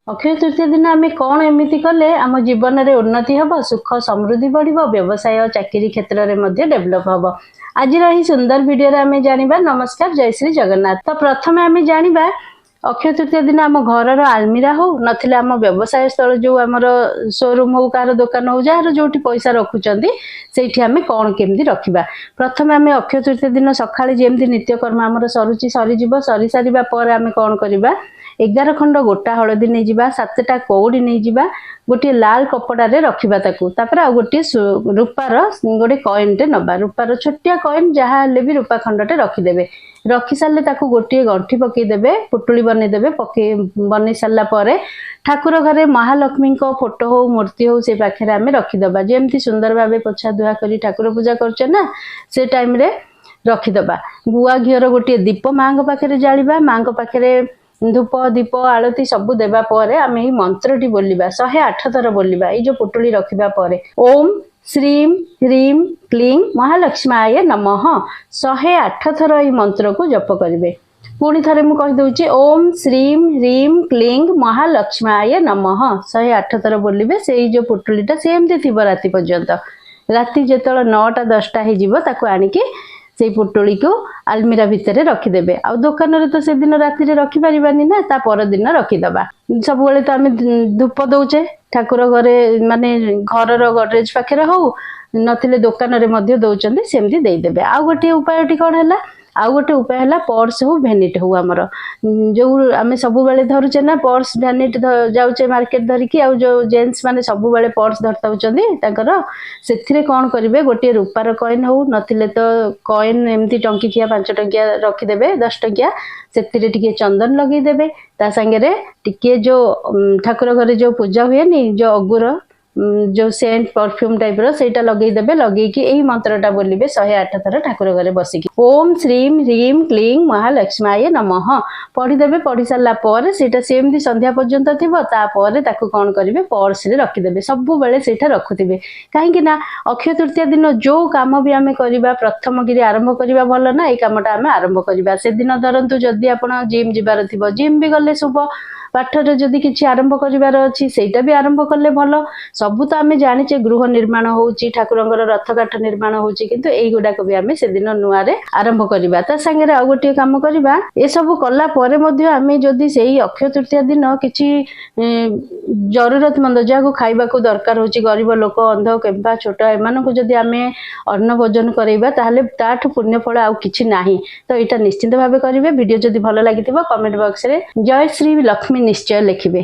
अक्षय तृतीय दिन आम कौन एमती कले आम जीवन में उन्नति हम सुख समृद्धि बढ़ व्यवसाय चाकरी क्षेत्र में डेभलप हम। आज यही सुंदर वीडियो आम जाना। नमस्कार, जय श्री जगन्नाथ। तो प्रथम आम जाना अक्षय तृतीय दिन आम घर आलमीरा हो नथिले आम व्यवसाय स्थल जो आम शोरूम हो कार दुकान हो जार जो पैसा रखुंट से आम कौन केमती रखा। प्रथम आम अक्षय तृतीय दिन सका जमी नित्यकर्म आम सरुचि सरीज सरी सारा पर आम कौन करवा 11 खंड गोटा हलदी नहीं जावा, 7टा कौड़ी नहीं जावा, गोटे लाल कपड़े रखा तापर आ गोटे रूपार गोटे कॉइन टे नबा, रूपार छोटिया कॉइन जहाँ भी रूपा खंडटे रखिदेवे। रखी सारे गोटे गंठी पकईदे, पुटुली बनईदे। बन सारापर ठाकुर घरे महालक्ष्मी फोटो हो मूर्ति हो से पाखे आम रखीदबा। जमती सुंदर भाव पोछा धुआ कर ठाकुर पूजा करना से टाइम रखीदबा। गुआ घीर गोटे दीप माँ पाखे जालिबा, माँ पाखे धूप दीप आलती सबू देवा परे आम यही मंत्रटी बोलिबा 108 थर बोलिबा। ये जो पुटुली रखिबा परे ओम श्रीम ह्रीम क्लीं महालक्ष्माय नमः 108 थर ये मंत्र को जप करेंगे। पुणी थे मुझे कहीदे ओम श्रीम ह्रीम क्लीं महालक्ष्माय नमः 108 थर बोलिबे। से जो पुटुलीटा सेमती थी राति पर्यंत, राति जो 9टा 10टा हो आणिकी से पुटुली को आलमीरा भितर रखिदेवे। आ दुकान रे तो से दिन राति रखी पारिबानी ना, ता पर दिन रखीदबा। सब बेले तो आम धूप दौचे ठाकुर घरे माने घर गडरेज पाखे हो नथिले दुकान रे मध्य दौचंदी सेमती देदेवे। आ गोटे उपायटी कौन है, आउ गोटे उपाय है पर्स हो भैनिट हो आमर जो आम सब बेले धरुचे ना पर्स भैनिट जाऊे मार्केट धरिकी आ जो जेन्ट्स मैंने सब बेले पर्स धरता से कौन करेंगे गोटे रूपार कॉइन हो नथिले तो कॉइन एमती टंकिकिया 5 टंकिया रखिदेवे 10 टंकिया से चंदन लगेदेवे। ता सांगे टिके जो ठाकुर घरे जो पूजा हुए नी जो अगुर जो सेंट परफ्यूम टाइप रईटा लगेदेवे। लगे यही मंत्रटा बोलिबे 108 थर ठाकुर घरे बसिकी ओम श्रीम ह्रीम क्लीं महालक्ष्माय नमः पढ़ीदेवे। पढ़ी सारा पर सेटा सेमती संध्या पर्यंत थी तापर कौन करेंगे पर्स रे रखिदेवे। सब बेले सेटा रखुथिबे कहीं ना अक्षय तृतीय दिन जो काम भी आम करवा प्रथम गिरी आरंभ करवा भल ना। ये कामटा आम आरंभ करवा से दिन धरतु जदि आप जिम जीवार थी जिम भी गले शुभ पाठरे जदि किसी आरंभ करार अच्छी सेटा भी आरंभ कले भल। सबू तो आम जाने गृह निर्माण होची ठाकुर रथ काठ निर्माण होची किंतु एई गुडाक भी आम से दिन नुआ रे आरंभ करवा। ता संगे आ गोटे काम करवा ए सब कला परे मध्य आम जदि सेही अक्षय तृतीय दिन किसी जरूरतमंद जहाँ खाइबा को दरकार होची गरीब लोक अंध केम्पा छोट एमानकु जदि आम अन्न भोजन करवा ताहले ताठु पुण्य फल आउ किछि नाही। तो यहाँ निश्चिंत भाव करेंगे। वीडियो जदि भल लगी कमेंट बॉक्स रे जय श्री लक्ष्मी निश्चय लिखिबे।